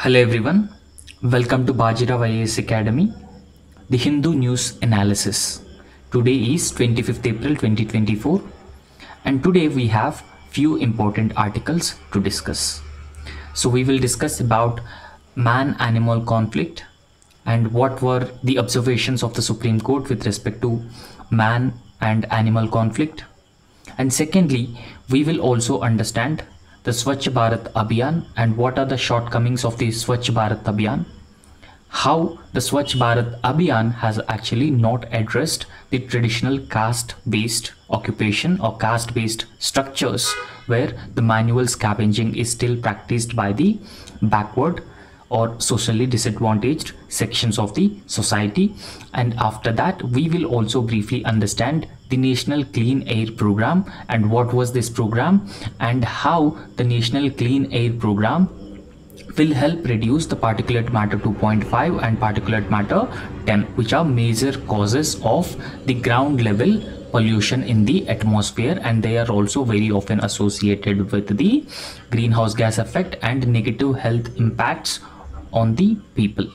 Hello everyone, welcome to BAJIRAO IAS Academy, the Hindu News Analysis. Today is 25th April 2024 and today we have few important articles to discuss. So we will discuss about man-animal conflict and what were the observations of the Supreme Court with respect to man and animal conflict. And secondly, we will also understand the Swach Bharat Abhiyaan and what are the shortcomings of the Swach Bharat Abhiyaan, how the Swach Bharat Abhiyaan has actually not addressed the traditional caste-based occupation or caste-based structures where the manual scavenging is still practiced by the backward or socially disadvantaged sections of the society. And after that, we will also briefly understand the National Clean Air Program and what was this program and how the National Clean Air Program will help reduce the particulate matter 2.5 and particulate matter 10, which are major causes of the ground level pollution in the atmosphere, and they are also very often associated with the greenhouse gas effect and negative health impacts on the people.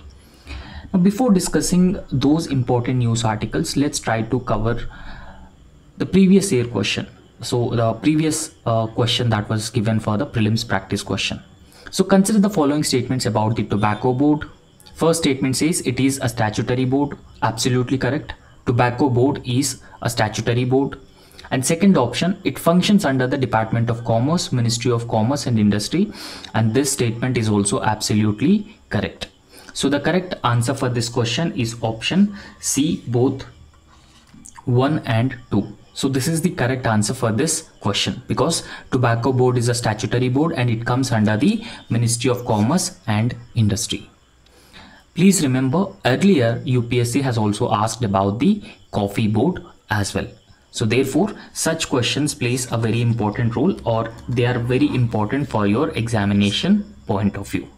Now, before discussing those important news articles, let's try to cover the previous year question. So the previous question that was given for the prelims practice question. So consider the following statements about the Tobacco Board. First statement says it is a statutory board. Absolutely correct. Tobacco Board is a statutory board. And second option, it functions under the Department of Commerce, Ministry of Commerce and Industry. And this statement is also absolutely correct. So the correct answer for this question is option C, both 1 and 2. So this is the correct answer for this question because Tobacco Board is a statutory board and it comes under the Ministry of Commerce and Industry. Please remember, earlier UPSC has also asked about the Coffee Board as well. So therefore, such questions plays a very important role, or they are very important for your examination point of view.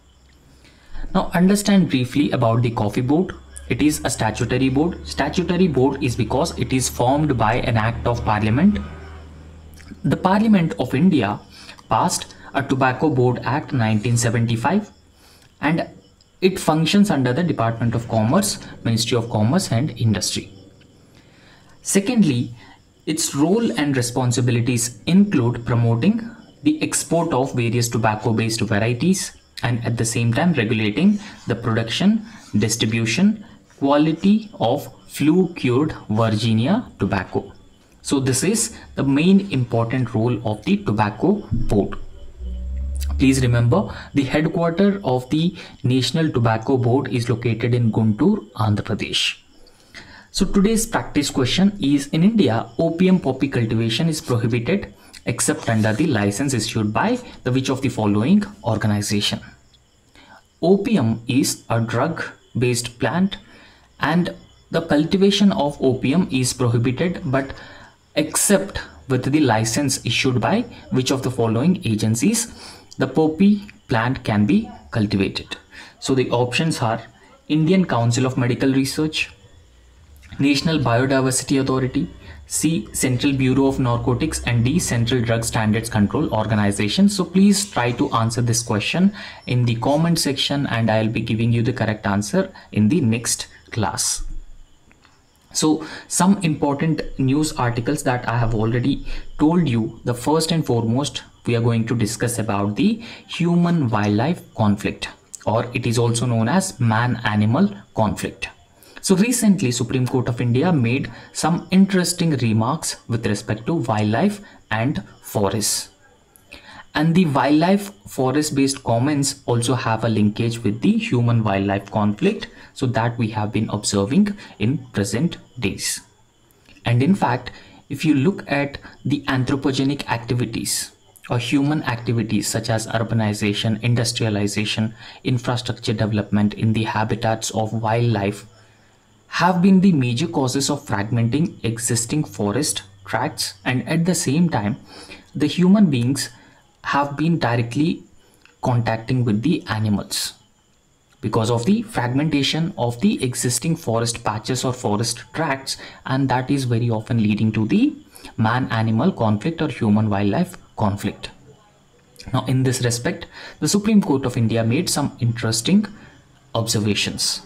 Now understand briefly about the Coffee Board. It is a statutory board. Statutory board is because it is formed by an act of Parliament. The Parliament of India passed a Tobacco Board Act 1975 and it functions under the Department of Commerce, Ministry of Commerce and Industry. Secondly, its role and responsibilities include promoting the export of various tobacco-based varieties and at the same time regulating the production, distribution, quality of flue-cured Virginia tobacco. So this is the main important role of the Tobacco Board. Please remember, the headquarters of the National Tobacco Board is located in Guntur, Andhra Pradesh. So today's practice question is, in India, opium poppy cultivation is prohibited except under the license issued by the which of the following organization? Opium is a drug-based plant and the cultivation of opium is prohibited but except with the license issued by which of the following agencies the poppy plant can be cultivated. So the options are Indian Council of Medical Research, National Biodiversity Authority, C, Central Bureau of Narcotics, and D, Central Drug Standards Control Organization. So please try to answer this question in the comment section and I'll be giving you the correct answer in the next class. So some important news articles that I have already told you. The first and foremost, we are going to discuss about the human-wildlife conflict, or it is also known as man-animal conflict. So recently, Supreme Court of India made some interesting remarks with respect to wildlife and forests. And the wildlife forest based comments also have a linkage with the human wildlife conflict, so that we have been observing in present days. And in fact, if you look at the anthropogenic activities or human activities such as urbanization, industrialization, infrastructure development in the habitats of wildlife have been the major causes of fragmenting existing forest tracts, and at the same time the human beings have been directly contacting with the animals because of the fragmentation of the existing forest patches or forest tracts, and that is very often leading to the man-animal conflict or human-wildlife conflict. Now, in this respect, the Supreme Court of India made some interesting observations.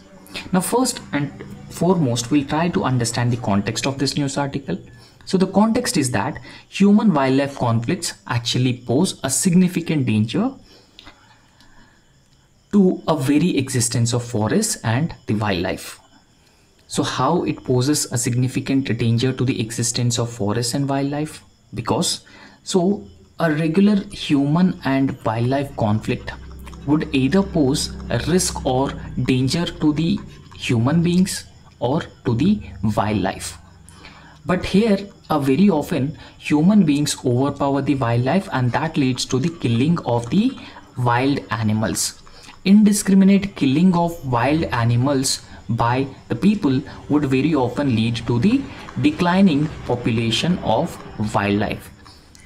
Now, first and foremost, we'll try to understand the context of this news article. So the context is that human-wildlife conflicts actually pose a significant danger to a very existence of forests and the wildlife. So how it poses a significant danger to the existence of forests and wildlife? Because a regular human and wildlife conflict would either pose a risk or danger to the human beings or to the wildlife. But here, very often human beings overpower the wildlife, and that leads to the killing of the wild animals. Indiscriminate killing of wild animals by the people would very often lead to the declining population of wildlife.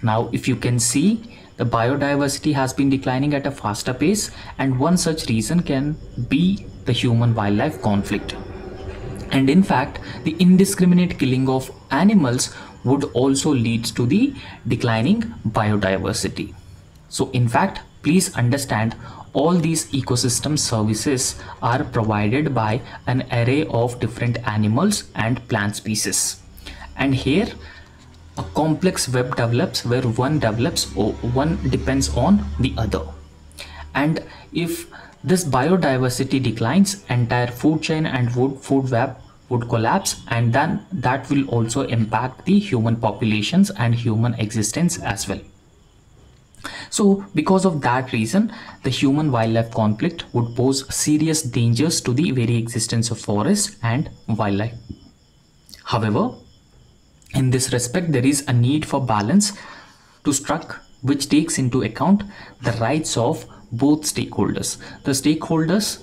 Now, if you can see, the biodiversity has been declining at a faster pace, and one such reason can be the human-wildlife conflict. And in fact, the indiscriminate killing of animals would also lead to the declining biodiversity. So in fact, please understand, all these ecosystem services are provided by an array of different animals and plant species. And here, a complex web develops where one depends on the other. And if this biodiversity declines, entire food chain and food web would collapse, and then that will also impact the human populations and human existence as well. So because of that reason, the human-wildlife conflict would pose serious dangers to the very existence of forests and wildlife. However, in this respect, there is a need for balance to strike, which takes into account the rights of both stakeholders. The stakeholders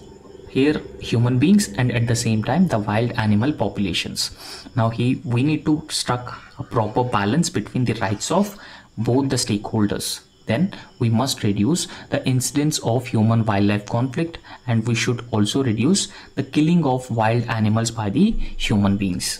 here, human beings, and at the same time the wild animal populations. Now we need to strike a proper balance between the rights of both the stakeholders. Then we must reduce the incidence of human-wildlife conflict, and we should also reduce the killing of wild animals by the human beings.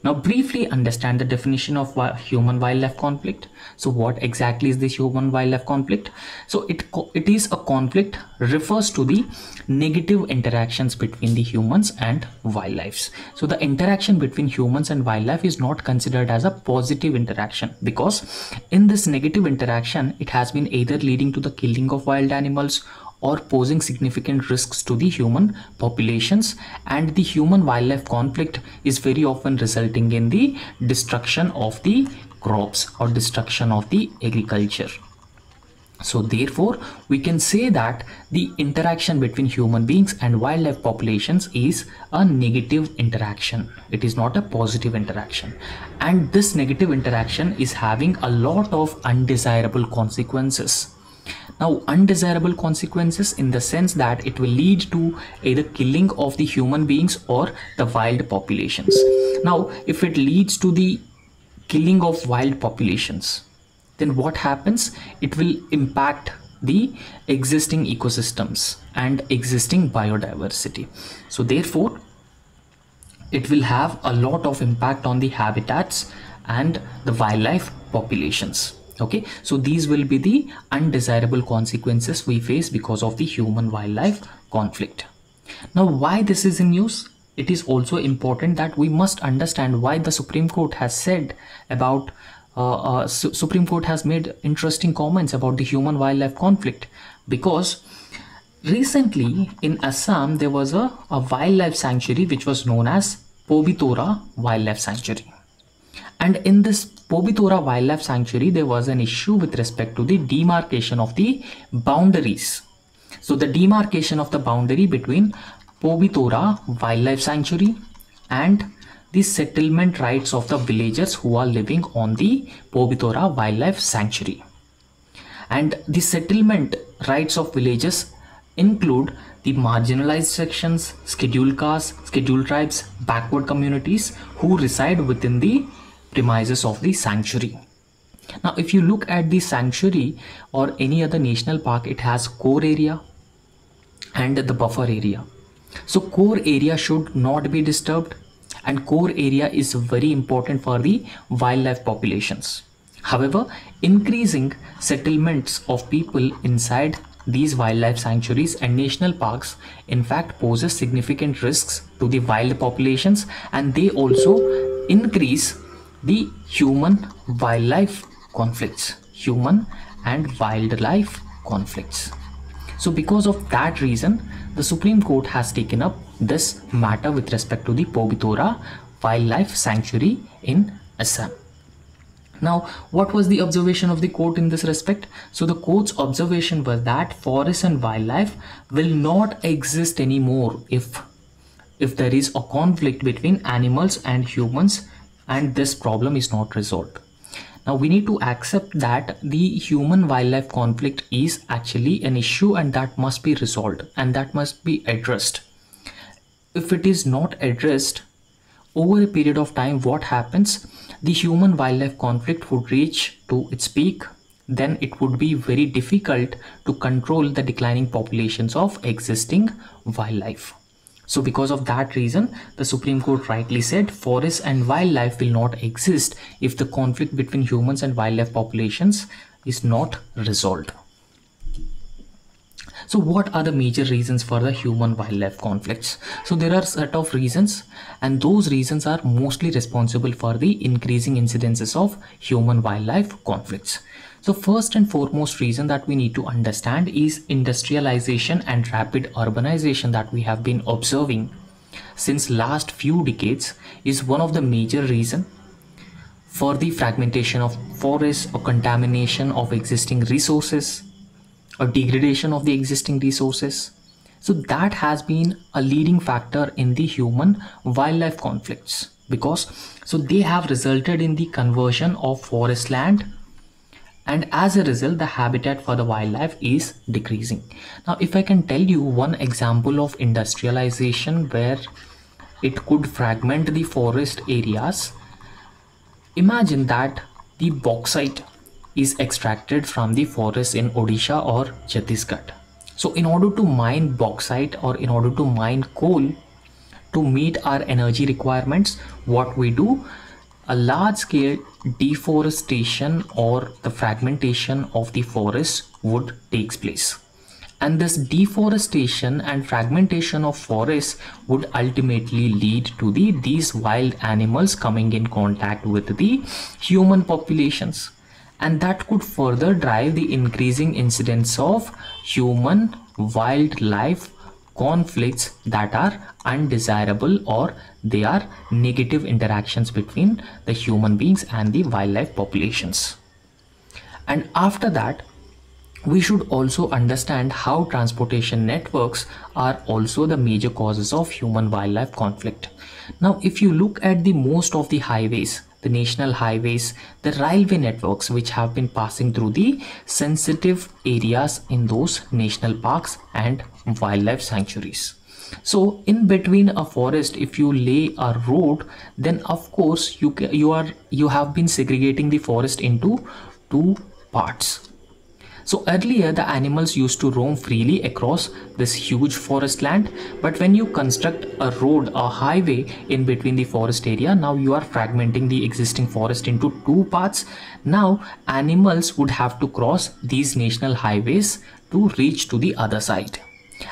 Now briefly understand the definition of human-wildlife conflict. So what exactly is this human-wildlife conflict? So it is a conflict refers to the negative interactions between the humans and wildlife. So the interaction between humans and wildlife is not considered as a positive interaction, because in this negative interaction, it has been either leading to the killing of wild animals or posing significant risks to the human populations, and the human-wildlife conflict is very often resulting in the destruction of the crops or destruction of the agriculture. So therefore, we can say that the interaction between human beings and wildlife populations is a negative interaction. It is not a positive interaction. And this negative interaction is having a lot of undesirable consequences. Now, undesirable consequences in the sense that it will lead to either killing of the human beings or the wild populations. Now, if it leads to the killing of wild populations, then what happens? It will impact the existing ecosystems and existing biodiversity. So therefore, it will have a lot of impact on the habitats and the wildlife populations. Okay, so these will be the undesirable consequences we face because of the human-wildlife conflict. Now, why this is in news? It is also important that we must understand why the Supreme Court has said about Supreme Court has made interesting comments about the human-wildlife conflict, because recently in Assam there was a wildlife sanctuary which was known as Pobitora Wildlife Sanctuary. And in this Pobitora Wildlife Sanctuary, there was an issue with respect to the demarcation of the boundaries. So the demarcation of the boundary between Pobitora Wildlife Sanctuary and the settlement rights of the villagers who are living on the Pobitora Wildlife Sanctuary. And the settlement rights of villagers include the marginalized sections, scheduled castes, scheduled tribes, backward communities who reside within the premises of the sanctuary. Now, if you look at the sanctuary or any other national park, it has core area and the buffer area. So core area should not be disturbed, and core area is very important for the wildlife populations. However, increasing settlements of people inside these wildlife sanctuaries and national parks in fact poses significant risks to the wild populations, and they also increase the human wildlife conflicts. Human and wildlife conflicts. So because of that reason, the Supreme Court has taken up this matter with respect to the Pobitora Wildlife Sanctuary in Assam. Now, what was the observation of the court in this respect? So the court's observation was that forests and wildlife will not exist anymore if there is a conflict between animals and humans and this problem is not resolved. Now we need to accept that the human wildlife conflict is actually an issue and that must be resolved and that must be addressed. If it is not addressed, over a period of time, what happens? The human wildlife conflict would reach to its peak. Then it would be very difficult to control the declining populations of existing wildlife. So because of that reason, the Supreme Court rightly said forests and wildlife will not exist if the conflict between humans and wildlife populations is not resolved. So what are the major reasons for the human wildlife conflicts? So there are a set of reasons, and those reasons are mostly responsible for the increasing incidences of human wildlife conflicts. So first and foremost reason that we need to understand is industrialization and rapid urbanization that we have been observing since last few decades is one of the major reasons for the fragmentation of forests or contamination of existing resources or degradation of the existing resources. So that has been a leading factor in the human wildlife conflicts because so they have resulted in the conversion of forest land, and as a result the habitat for the wildlife is decreasing. Now if I can tell you one example of industrialization where it could fragment the forest areas, imagine that the bauxite is extracted from the forest in Odisha or Chhattisgarh. So in order to mine bauxite or in order to mine coal to meet our energy requirements, what we do, a large scale deforestation or the fragmentation of the forest would take place. And this deforestation and fragmentation of forests would ultimately lead to these wild animals coming in contact with the human populations. And that could further drive the increasing incidence of human wildlife conflicts that are undesirable, or they are negative interactions between the human beings and the wildlife populations. And after that, we should also understand how transportation networks are also the major causes of human wildlife conflict. Now if you look at the most of the highways, the national highways, the railway networks which have been passing through the sensitive areas in those national parks and wildlife sanctuaries. So in between a forest, if you lay a road, then of course you have been segregating the forest into two parts. So earlier the animals used to roam freely across this huge forest land, but when you construct a road, a highway in between the forest area, now you are fragmenting the existing forest into two parts. Now animals would have to cross these national highways to reach to the other side.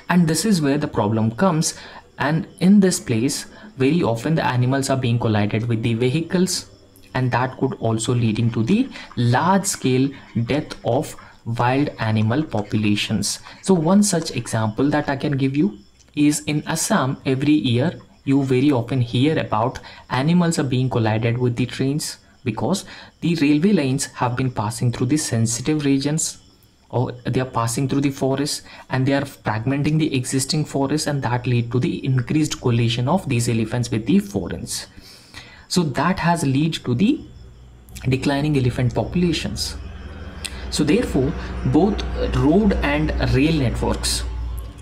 And this is where the problem comes, and in this place very often the animals are being collided with the vehicles, and that could also leading to the large scale death of wild animal populations. So one such example that I can give you is in Assam. Every year you very often hear about animals are being collided with the trains because the railway lines have been passing through the sensitive regions, or they are passing through the forest and they are fragmenting the existing forest, and that lead to the increased collision of these elephants with the foreigns. So that has led to the declining elephant populations. So therefore both road and rail networks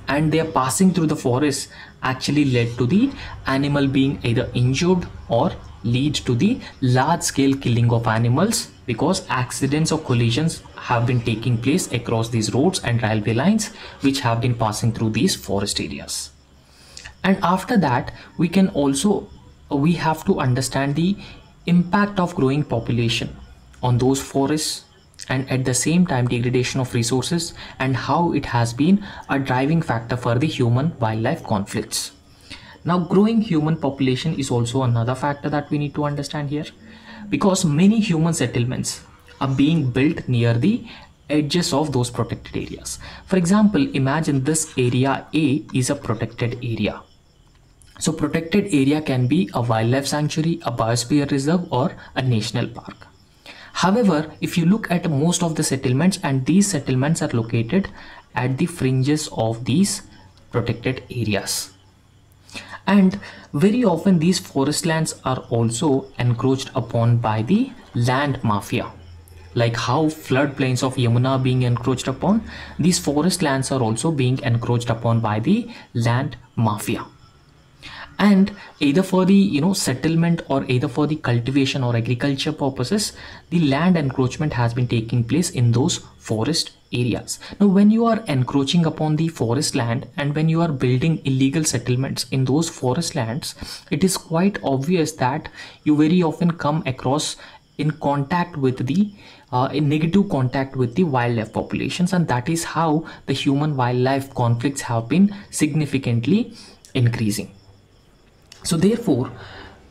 and they are passing through the forest actually led to the animal being either injured or lead to the large scale killing of animals, because accidents or collisions have been taking place across these roads and railway lines which have been passing through these forest areas. And after that we have to understand the impact of growing population on those forests, and at the same time degradation of resources, and how it has been a driving factor for the human wildlife conflicts. Now, growing human population is also another factor that we need to understand here, because many human settlements are being built near the edges of those protected areas. For example, imagine this area A is a protected area. So protected area can be a wildlife sanctuary, a biosphere reserve, or a national park. However, if you look at most of the settlements, and these settlements are located at the fringes of these protected areas. And very often these forest lands are also encroached upon by the land mafia. Like how floodplains of Yamuna are being encroached upon, these forest lands are also being encroached upon by the land mafia. And either for the settlement, or either for the cultivation or agriculture purposes, the land encroachment has been taking place in those forest areas. Now, when you are encroaching upon the forest land, and when you are building illegal settlements in those forest lands, it is quite obvious that you very often come across in contact with the in negative contact with the wildlife populations, and that is how the human wildlife conflicts have been significantly increasing. So therefore,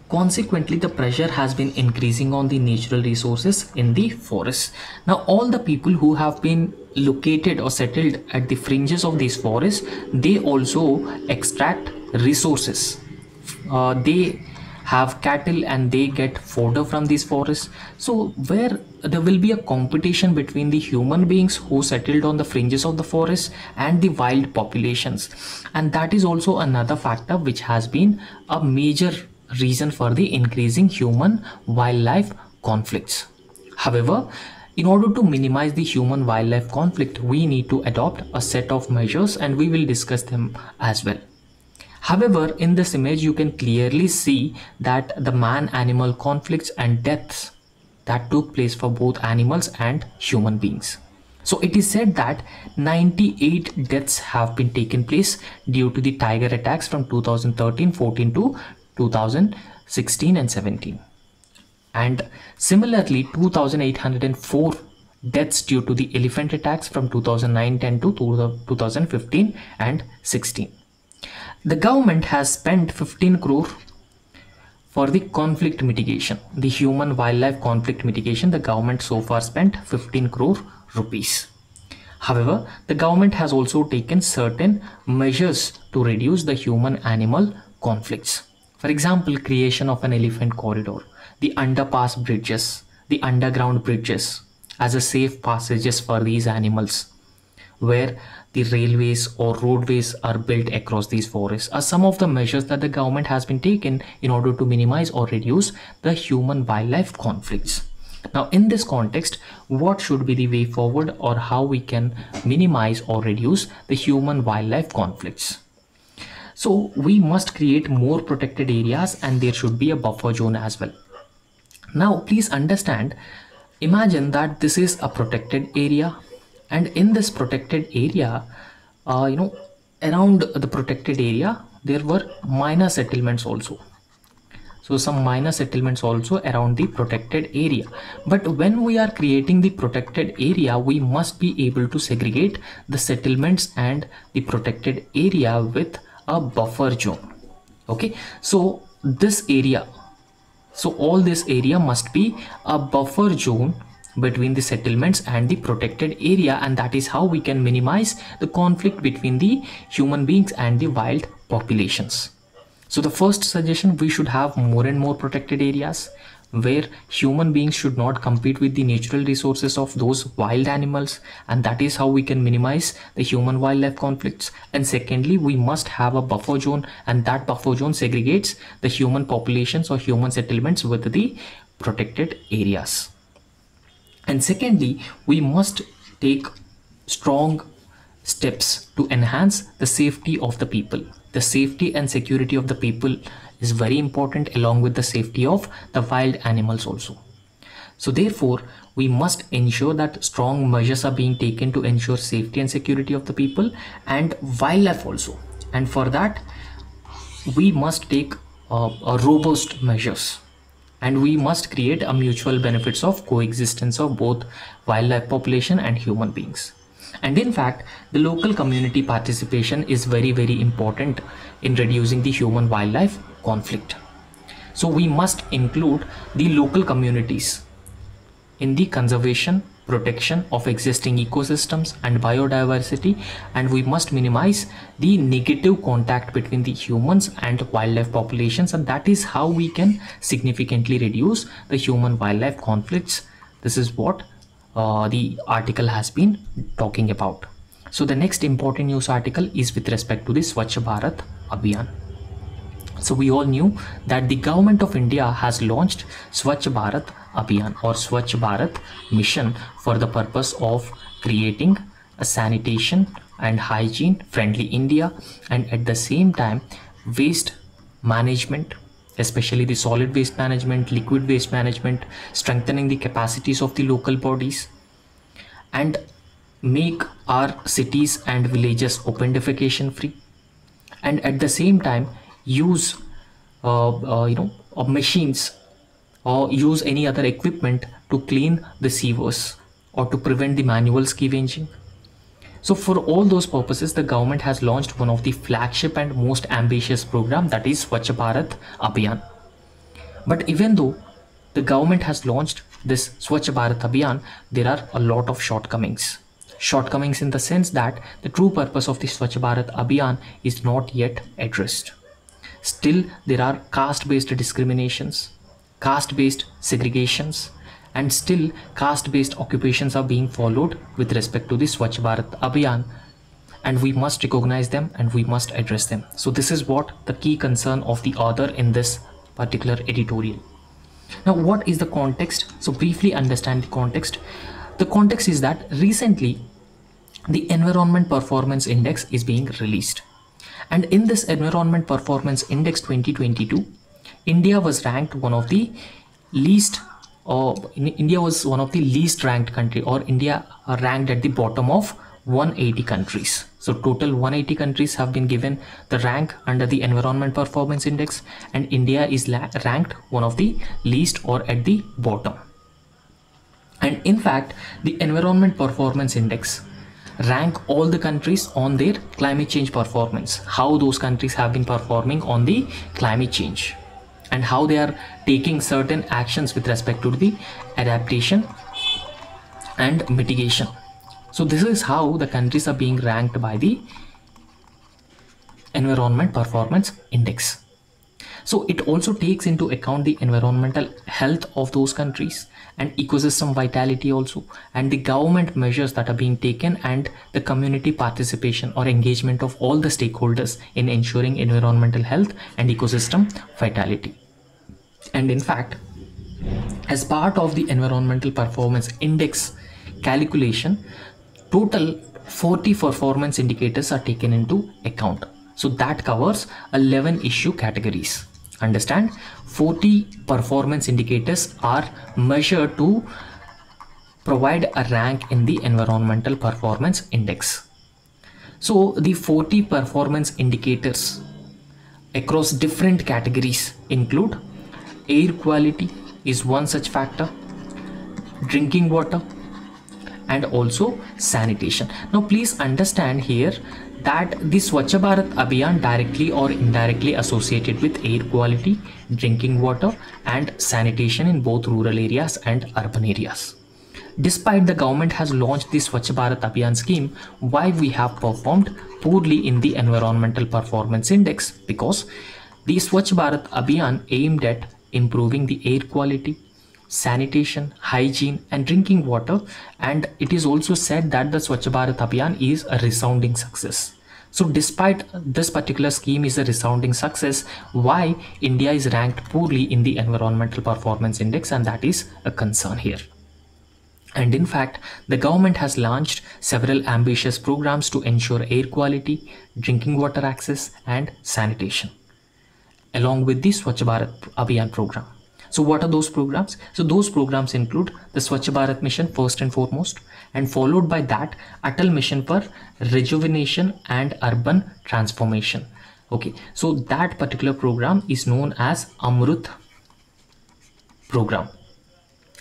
consequently, the pressure has been increasing on the natural resources in the forests. Now, all the people who have been located or settled at the fringes of these forests, they also extract resources. They have cattle and they get fodder from these forests. So where there will be a competition between the human beings who settled on the fringes of the forest and the wild populations, and that is also another factor which has been a major reason for the increasing human wildlife conflicts. However, in order to minimize the human wildlife conflict, we need to adopt a set of measures, and we will discuss them as well. However, in this image you can clearly see that the man-animal conflicts and deaths that took place for both animals and human beings. So it is said that 98 deaths have been taken place due to the tiger attacks from 2013-14 to 2016 and 17. And similarly, 2,804 deaths due to the elephant attacks from 2009-10 to 2015 and 16. The government has spent 15 crore for the conflict mitigation, the human wildlife conflict mitigation. The government so far spent 15 crore rupees. However, the government has also taken certain measures to reduce the human animal conflicts. For example, creation of an elephant corridor, the underpass bridges, the underground bridges as a safe passages for these animals, where the railways or roadways are built across these forests, are some of the measures that the government has been taken in order to minimize or reduce the human wildlife conflicts. Now, in this context, what should be the way forward, or how we can minimize or reduce the human wildlife conflicts? So we must create more protected areas, and there should be a buffer zone as well. Now, please understand, imagine that this is a protected area, and in this protected area, around the protected area, there were minor settlements also. So some minor settlements also around the protected area. But when we are creating the protected area, we must be able to segregate the settlements and the protected area with a buffer zone. Okay, so this area, so all this area must be a buffer zone between the settlements and the protected area, and that is how we can minimize the conflict between the human beings and the wild populations. So the first suggestion, we should have more and more protected areas where human beings should not compete with the natural resources of those wild animals, and that is how we can minimize the human wildlife conflicts. And secondly, we must have a buffer zone, and that buffer zone segregates the human populations or human settlements with the protected areas. And secondly, we must take strong steps to enhance the safety of the people. The safety and security of the people is very important, along with the safety of the wild animals also. So therefore, we must ensure that strong measures are being taken to ensure safety and security of the people and wildlife also. And for that, we must take robust measures. and we must create a mutual benefits of coexistence of both wildlife population and human beings. And in fact, the local community participation is very, very important in reducing the human wildlife conflict. So we must include the local communities in the conservation, protection of existing ecosystems and biodiversity, and we must minimize the negative contact between the humans and wildlife populations, and that is how we can significantly reduce the human wildlife conflicts. This is what the article has been talking about. So the next important news article is with respect to the Swach Bharat Abhiyaan. So we all knew that the government of India has launched Swach Bharat Abhiyaan or Swach Bharat mission for the purpose of creating a sanitation and hygiene friendly India, and at the same time waste management, especially the solid waste management, liquid waste management, strengthening the capacities of the local bodies, and make our cities and villages open defecation free, and at the same time use machines or use any other equipment to clean the sewers or to prevent the manual scavenging. So for all those purposes, the government has launched one of the flagship and most ambitious program, that is Swach Bharat Abhiyaan. But even though the government has launched this Swach Bharat Abhiyaan, there are a lot of shortcomings. Shortcomings in the sense that the true purpose of the Swach Bharat Abhiyaan is not yet addressed. Still, there are caste-based discriminations, caste-based segregations, and still caste-based occupations are being followed with respect to the Swach Bharat Abhiyaan, and we must recognize them and we must address them. So this is what the key concern of the author in this particular editorial. Now, what is the context? So briefly understand the context. The context is that recently the Environment Performance Index is being released. And in this Environment Performance Index 2022, India was ranked one of the least, India was one of the least ranked country, or India ranked at the bottom of 180 countries. So total 180 countries have been given the rank under the Environment Performance Index, and India is ranked one of the least or at the bottom. And in fact, the Environment Performance Index rank all the countries on their climate change performance, how those countries have been performing on the climate change and how they are taking certain actions with respect to the adaptation and mitigation. So this is how the countries are being ranked by the Environment Performance Index. So it also takes into account the environmental health of those countries and ecosystem vitality also, and the government measures that are being taken, and the community participation or engagement of all the stakeholders in ensuring environmental health and ecosystem vitality. And in fact, as part of the Environmental Performance Index calculation, total 40 performance indicators are taken into account. So that covers 11 issue categories. Understand, 40 performance indicators are measured to provide a rank in the Environmental Performance Index. So the 40 performance indicators across different categories include air quality is one such factor, drinking water, and also sanitation. Now please understand here that the Swach Bharat Abhiyaan directly or indirectly associated with air quality, drinking water, and sanitation in both rural areas and urban areas. Despite the government has launched the Swach Bharat Abhiyaan scheme, why we have performed poorly in the Environmental Performance Index? Because the Swach Bharat Abhiyaan aimed at improving the air quality, sanitation, hygiene, and drinking water, and it is also said that the Swach Bharat Abhiyaan is a resounding success. So despite this particular scheme is a resounding success, why India is ranked poorly in the Environmental Performance Index, and that is a concern here. And in fact, the government has launched several ambitious programs to ensure air quality, drinking water access, and sanitation, along with the Swach Bharat Abhiyaan program. So what are those programs? So those programs include the Swach Bharat mission first and foremost, and followed by that Atal mission for rejuvenation and urban transformation. Okay, so that particular program is known as Amrut program.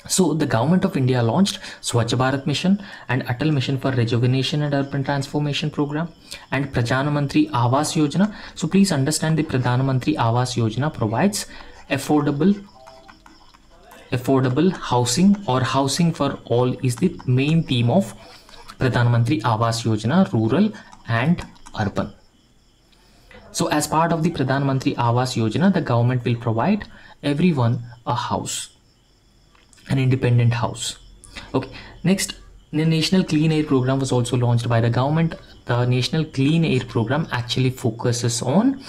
So the government of India launched Swach Bharat Mission and Atal Mission for Rejuvenation and Urban Transformation program and Pradhan Mantri Awas Yojana. So please understand, the Pradhan Mantri Awas Yojana provides affordable housing, or housing for all is the main theme of Pradhan Mantri Awas Yojana, rural and urban. So as part of the Pradhan Mantri Awas Yojana, the government will provide everyone a house, an independent house. Okay, next, the National Clean Air Program was also launched by the government. The National Clean Air Program actually focuses on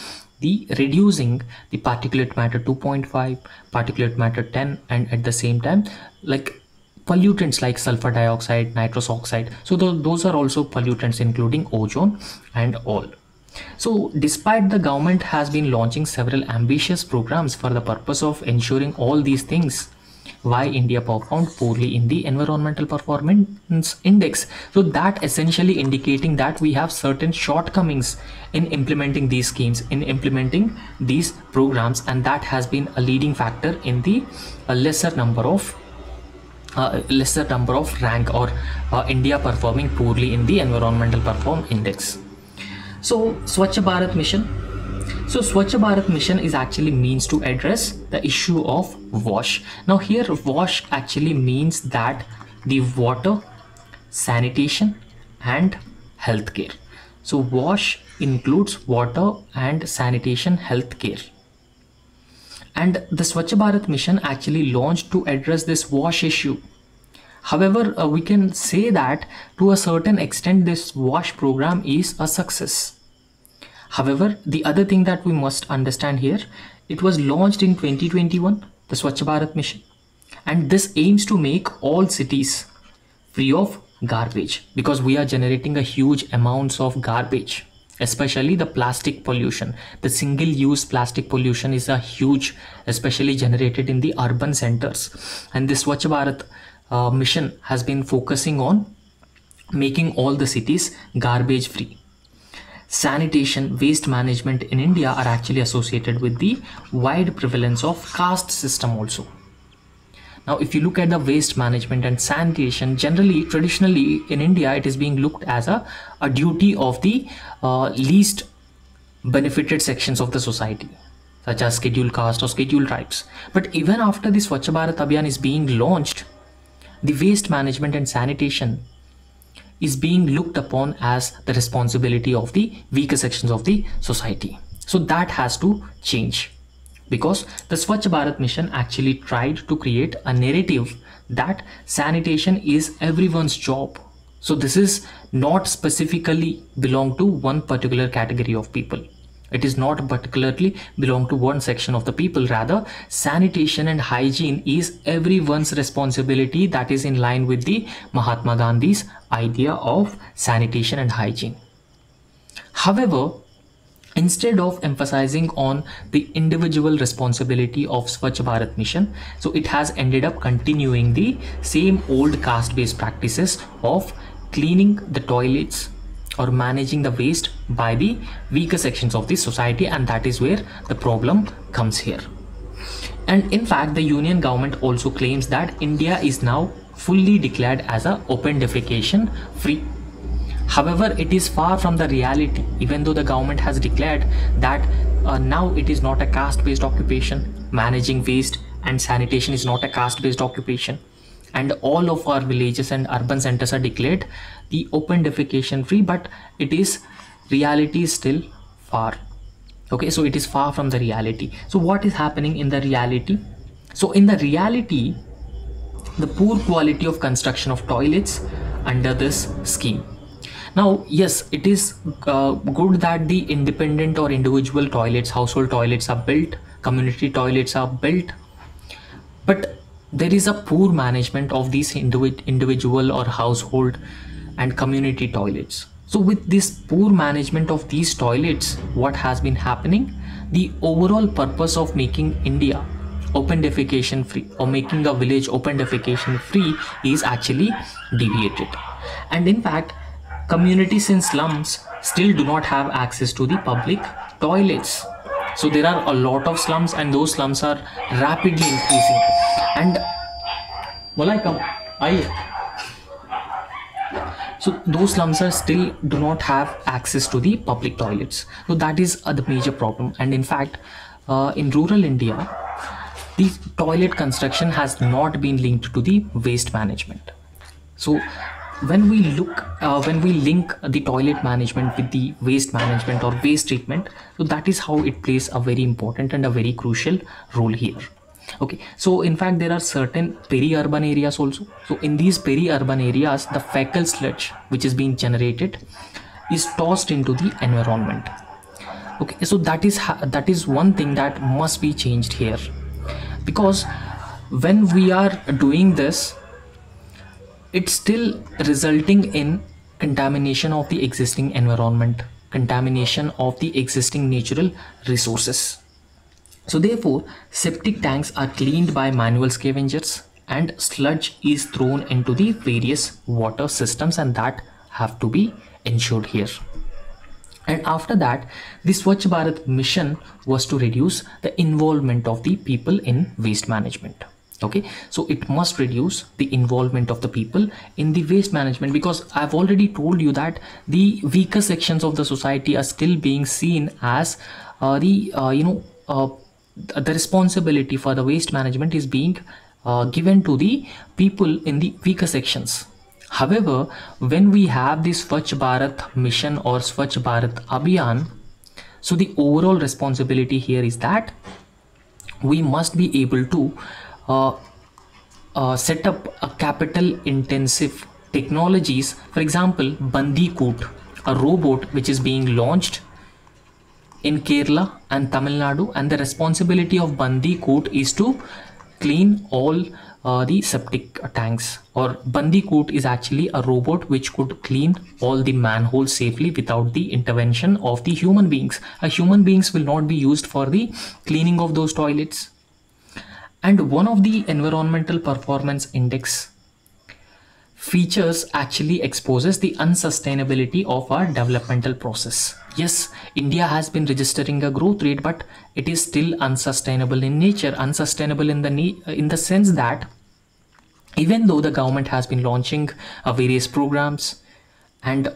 the reducing the particulate matter 2.5, particulate matter 10, and at the same time like pollutants like sulfur dioxide, nitrous oxide. So those are also pollutants, including ozone and all. So despite the government has been launching several ambitious programs for the purpose of ensuring all these things, why India performed poorly in the environmental performance index? So that essentially indicating that we have certain shortcomings in implementing these schemes, in implementing these programs, and that has been a leading factor in the lesser number of rank, or India performing poorly in the environmental perform index. So Swachh Bharat Mission. So Swachh Bharat Mission is actually means to address the issue of wash. Now here wash actually means that the water, sanitation and healthcare. So wash includes water and sanitation, healthcare. And the Swachh Bharat Mission actually launched to address this wash issue. However, we can say that to a certain extent this wash program is a success. However, the other thing that we must understand here, it was launched in 2021, the Swachh Bharat Mission, and this aims to make all cities free of garbage, because we are generating a huge amounts of garbage, especially the plastic pollution. The single-use plastic pollution is a huge, especially generated in the urban centers, and this Swachh Bharat mission has been focusing on making all the cities garbage free. Sanitation, waste management in India are actually associated with the wide prevalence of caste system also. Now if you look at the waste management and sanitation, generally traditionally in India it is being looked as a duty of the least benefited sections of the society, such as scheduled caste or scheduled tribes. But even after this Swachh Bharat Abhiyaan is being launched, the waste management and sanitation is being looked upon as the responsibility of the weaker sections of the society. So that has to change, because the Swachh Bharat Mission actually tried to create a narrative that sanitation is everyone's job. So this is not specifically belong to one particular category of people. It is not particularly belong to one section of the people. Rather, sanitation and hygiene is everyone's responsibility. That is in line with the Mahatma Gandhi's idea of sanitation and hygiene. However, instead of emphasizing on the individual responsibility of Swachh Bharat Mission, so it has ended up continuing the same old caste-based practices of cleaning the toilets or managing the waste by the weaker sections of the society, and that is where the problem comes here. And in fact, the union government also claims that India is now fully declared as a open defecation free. However, it is far from the reality. Even though the government has declared that now it is not a caste-based occupation, managing waste and sanitation is not a caste-based occupation, and all of our villages and urban centers are declared the open defecation free, but it is reality is still far. Okay, so it is far from the reality. So what is happening in the reality? So in the reality, the poor quality of construction of toilets under this scheme. Now yes, it is good that the independent or individual toilets, household toilets are built, community toilets are built, but there is a poor management of these individual or household and community toilets. So with this poor management of these toilets, what has been happening? The overall purpose of making India open defecation free or making a village open defecation free is actually deviated. And in fact, communities in slums still do not have access to the public toilets. So there are a lot of slums, and those slums are rapidly increasing. And so those slums are still do not have access to the public toilets. So that is the major problem. And in fact, in rural India, the toilet construction has not been linked to the waste management. So when we link the toilet management with the waste management or waste treatment, so that is how it plays a very important and a very crucial role here. Okay, so in fact there are certain peri-urban areas also. So in these peri-urban areas, the fecal sludge which is being generated is tossed into the environment. Okay, so that is one thing that must be changed here, because when we are doing this, it's still resulting in contamination of the existing environment, contamination of the existing natural resources. So therefore, septic tanks are cleaned by manual scavengers and sludge is thrown into the various water systems, and that have to be ensured here. And after that, the Swach Bharat mission was to reduce the involvement of the people in waste management. Okay, so it must reduce the involvement of the people in the waste management, because I've already told you that the weaker sections of the society are still being seen as the responsibility for the waste management is being given to the people in the weaker sections. However, when we have this Swach Bharat mission or Swach Bharat Abhiyaan, so the overall responsibility here is that we must be able to set up a capital intensive technologies. For example, Bandicoot, a robot which is being launched in Kerala and Tamil Nadu, and the responsibility of Bandicoot is to clean all the septic tanks. Or Bandicoot is actually a robot which could clean all the manholes safely without the intervention of the human beings. Human beings will not be used for the cleaning of those toilets. And one of the environmental performance index features actually exposes the unsustainability of our developmental process. Yes, India has been registering a growth rate, but it is still unsustainable in nature. Unsustainable in the sense that even though the government has been launching various programs and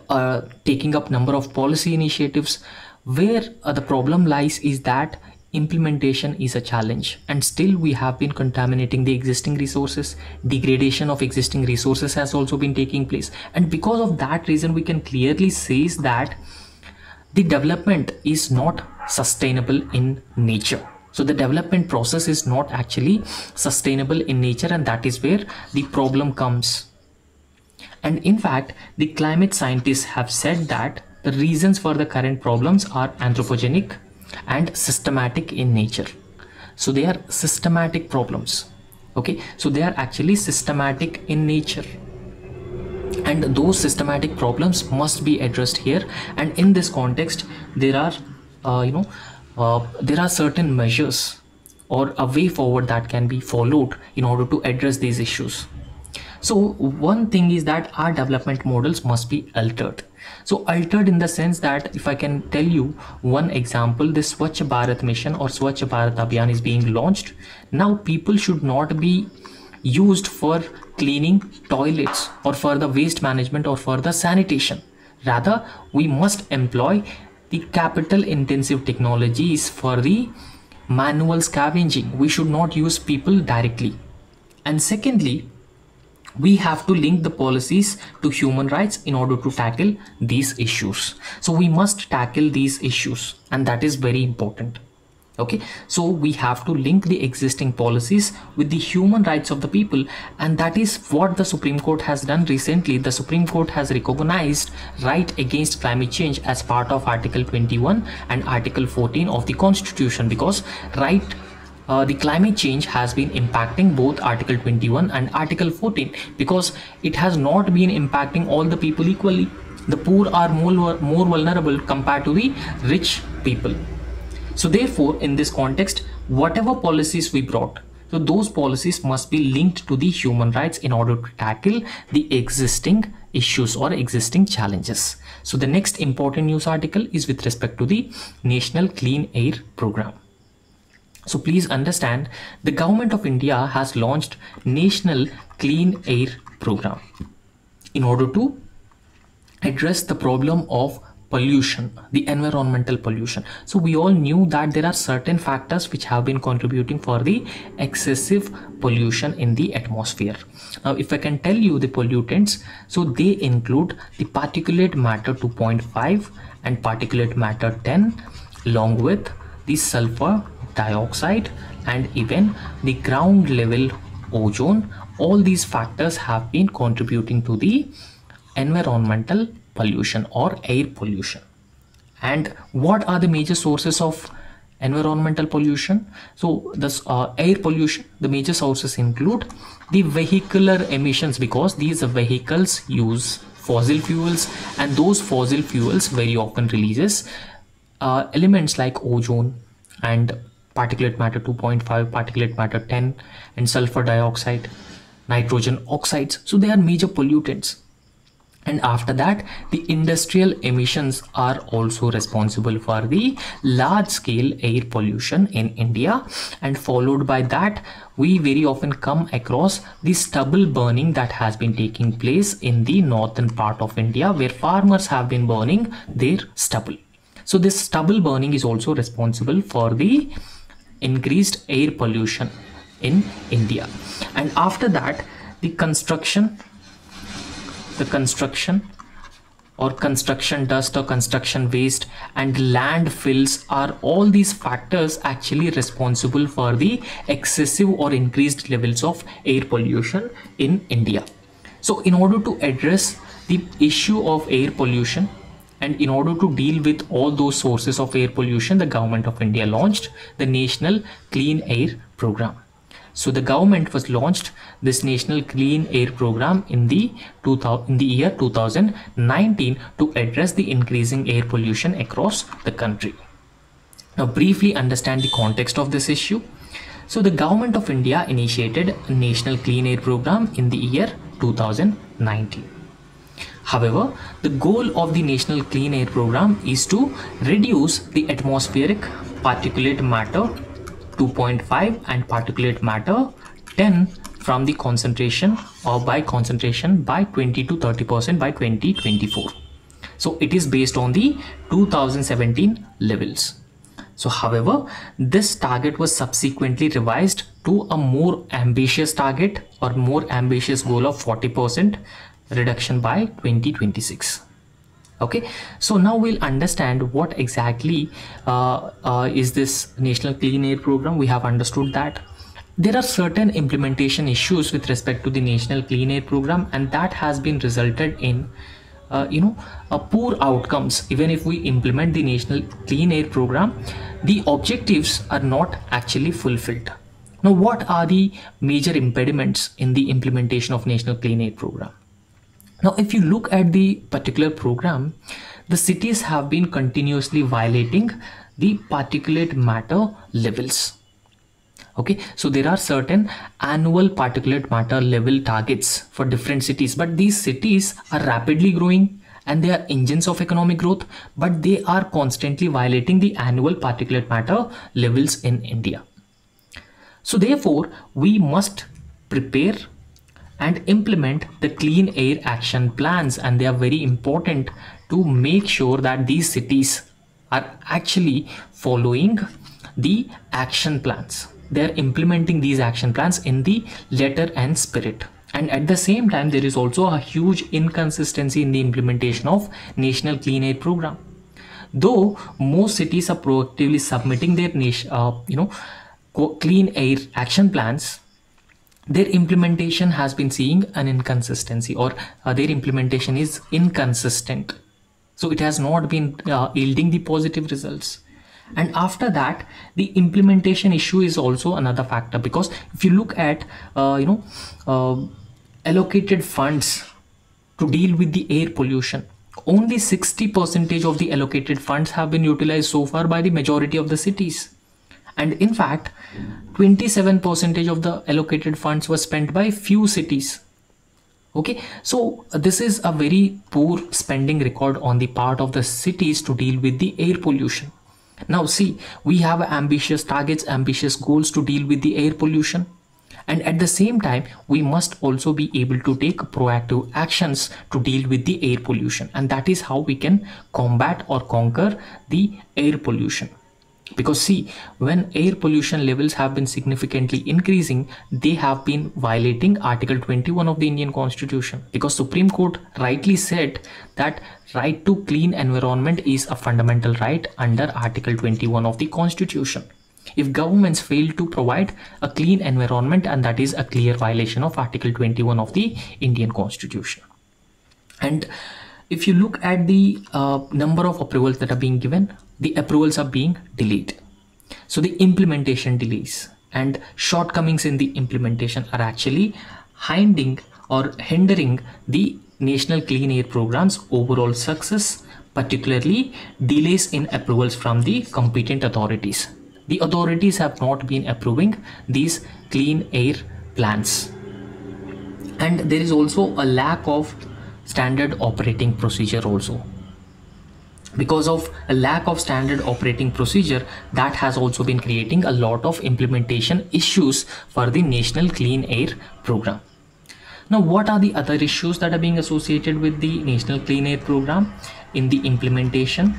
taking up number of policy initiatives, where the problem lies is that implementation is a challenge, and still we have been contaminating the existing resources. Degradation of existing resources has also been taking place, and because of that reason we can clearly say that the development is not sustainable in nature. So the development process is not actually sustainable in nature, and that is where the problem comes. And in fact, the climate scientists have said that the reasons for the current problems are anthropogenic and systematic in nature. So they are systematic problems. Okay, so they are actually systematic in nature, and those systematic problems must be addressed here. And in this context, there are certain measures or a way forward that can be followed in order to address these issues. So one thing is that our development models must be altered. So altered in the sense that, if I can tell you one example, this Swach Bharat mission or Swach Bharat Abhiyaan is being launched. Now people should not be used for cleaning toilets or for the waste management or for the sanitation. Rather, we must employ the capital intensive technologies for the manual scavenging. We should not use people directly. And secondly, we have to link the policies to human rights in order to tackle these issues. So we must tackle these issues, and that is very important. Okay, so we have to link the existing policies with the human rights of the people, and that is what the Supreme Court has done recently. The Supreme Court has recognized right against climate change as part of Article 21 and Article 14 of the Constitution, because the climate change has been impacting both Article 21 and Article 14, because it has not been impacting all the people equally. The poor are more vulnerable compared to the rich people. So therefore, in this context, whatever policies we brought, so those policies must be linked to the human rights in order to tackle the existing issues or existing challenges. So the next important news article is with respect to the National Clean Air Program. So please understand, the government of India has launched National Clean Air Program in order to address the problem of pollution, the environmental pollution. So we all knew that there are certain factors which have been contributing for the excessive pollution in the atmosphere. Now if I can tell you the pollutants, so they include the particulate matter 2.5 and particulate matter 10, along with the sulfur dioxide and even the ground level ozone. All these factors have been contributing to the environmental pollution or air pollution. And what are the major sources of environmental pollution? So this air pollution, the major sources include the vehicular emissions, because these vehicles use fossil fuels, and those fossil fuels very often releases elements like ozone and particulate matter 2.5, particulate matter 10, and sulfur dioxide, nitrogen oxides. So they are major pollutants. And after that, the industrial emissions are also responsible for the large scale air pollution in India. And followed by that, we very often come across the stubble burning that has been taking place in the northern part of India, where farmers have been burning their stubble. So this stubble burning is also responsible for the increased air pollution in India. And after that, the construction or construction dust or construction waste and landfills are all these factors actually responsible for the excessive or increased levels of air pollution in India. So in order to address the issue of air pollution, and in order to deal with all those sources of air pollution, the government of India launched the National Clean Air Program. So the government was launched this National Clean Air Program in the year 2019 to address the increasing air pollution across the country. Now briefly understand the context of this issue. So the government of India initiated a National Clean Air Program in the year 2019. However, the goal of the National Clean Air Program is to reduce the atmospheric particulate matter 2.5 and particulate matter 10 from the concentration or by concentration by 20 to 30% by 2024. So it is based on the 2017 levels. So however, this target was subsequently revised to a more ambitious target or more ambitious goal of 40% reduction by 2026. Okay, so now we'll understand what exactly is this National Clean Air Program. We have understood that there are certain implementation issues with respect to the National Clean Air Program, and that has been resulted in poor outcomes. Even if we implement the National Clean Air Program, the objectives are not actually fulfilled. Now, what are the major impediments in the implementation of National Clean Air Program? Now, if you look at the particular program, the cities have been continuously violating the particulate matter levels. Okay, so there are certain annual particulate matter level targets for different cities, but these cities are rapidly growing and they are engines of economic growth, but they are constantly violating the annual particulate matter levels in India. So therefore, we must prepare and implement the clean air action plans, and they are very important to make sure that these cities are actually following the action plans. They are implementing these action plans in the letter and spirit. And at the same time, there is also a huge inconsistency in the implementation of National Clean Air Program. Though most cities are proactively submitting their clean air action plans, their implementation has been seeing an inconsistency, or their implementation is inconsistent. So it has not been yielding the positive results. And after that, the implementation issue is also another factor, because if you look at allocated funds to deal with the air pollution, only 60% of the allocated funds have been utilized so far by the majority of the cities. And in fact, 27% of the allocated funds were spent by few cities. Okay, so this is a very poor spending record on the part of the cities to deal with the air pollution. Now see, we have ambitious targets, ambitious goals to deal with the air pollution. And at the same time, we must also be able to take proactive actions to deal with the air pollution. And that is how we can combat or conquer the air pollution. Because see, when air pollution levels have been significantly increasing, they have been violating Article 21 of the Indian Constitution. Because Supreme Court rightly said that right to clean environment is a fundamental right under Article 21 of the Constitution. If governments fail to provide a clean environment, and that is a clear violation of Article 21 of the Indian Constitution. And if you look at the number of approvals that are being given, the approvals are being delayed. So the implementation delays and shortcomings in the implementation are actually hindering the National Clean Air Program's overall success, particularly delays in approvals from the competent authorities. The authorities have not been approving these clean air plans. And there is also a lack of standard operating procedure also. Because of a lack of standard operating procedure, that has also been creating a lot of implementation issues for the National Clean Air Program. Now, what are the other issues that are being associated with the National Clean Air Program in the implementation?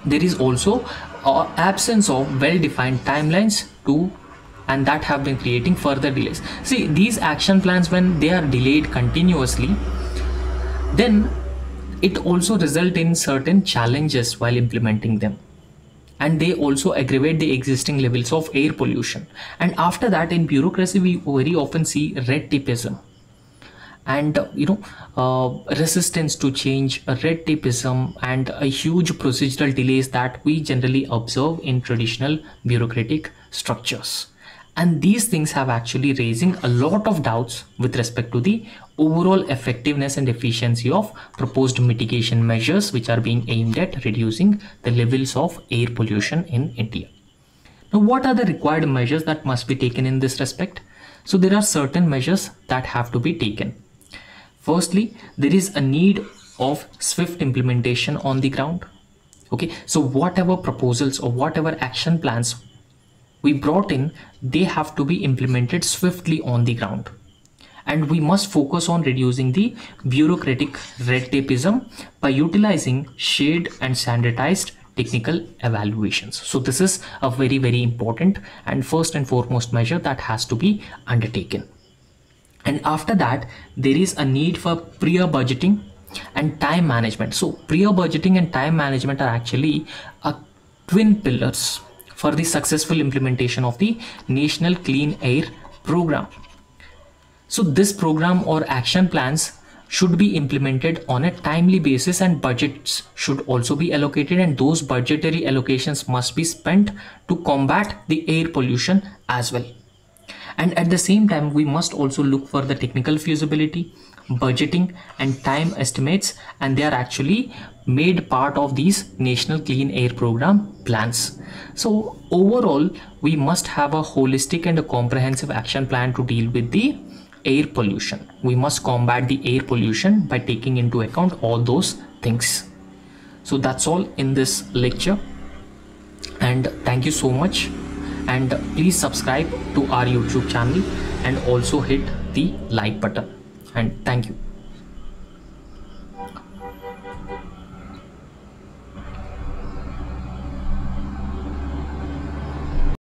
There is also absence of well-defined timelines and that have been creating further delays. See, these action plans, when they are delayed continuously, then it also results in certain challenges while implementing them, and they also aggravate the existing levels of air pollution. And after that, in bureaucracy, we very often see red tapeism and resistance to change, red tapeism, and a huge procedural delays that we generally observe in traditional bureaucratic structures. And these things have actually raising a lot of doubts with respect to the overall effectiveness and efficiency of proposed mitigation measures which are being aimed at reducing the levels of air pollution in India. Now, what are the required measures that must be taken in this respect? So there are certain measures that have to be taken. Firstly, there is a need of swift implementation on the ground. Okay, so whatever proposals or whatever action plans we brought in, they have to be implemented swiftly on the ground. And we must focus on reducing the bureaucratic red tapeism by utilizing shared and standardized technical evaluations. So this is a very, very important and first and foremost measure that has to be undertaken. And after that, there is a need for prior budgeting and time management. So prior budgeting and time management are actually twin pillars for the successful implementation of the National Clean Air Program. So this program or action plans should be implemented on a timely basis, and budgets should also be allocated, and those budgetary allocations must be spent to combat the air pollution as well. And at the same time, we must also look for the technical feasibility, budgeting and time estimates, and they are actually made part of these National Clean Air Program plans. So overall, we must have a holistic and a comprehensive action plan to deal with the air pollution. We must combat the air pollution by taking into account all those things. So that's all in this lecture, and thank you so much. And please subscribe to our YouTube channel and also hit the like button, and thank you.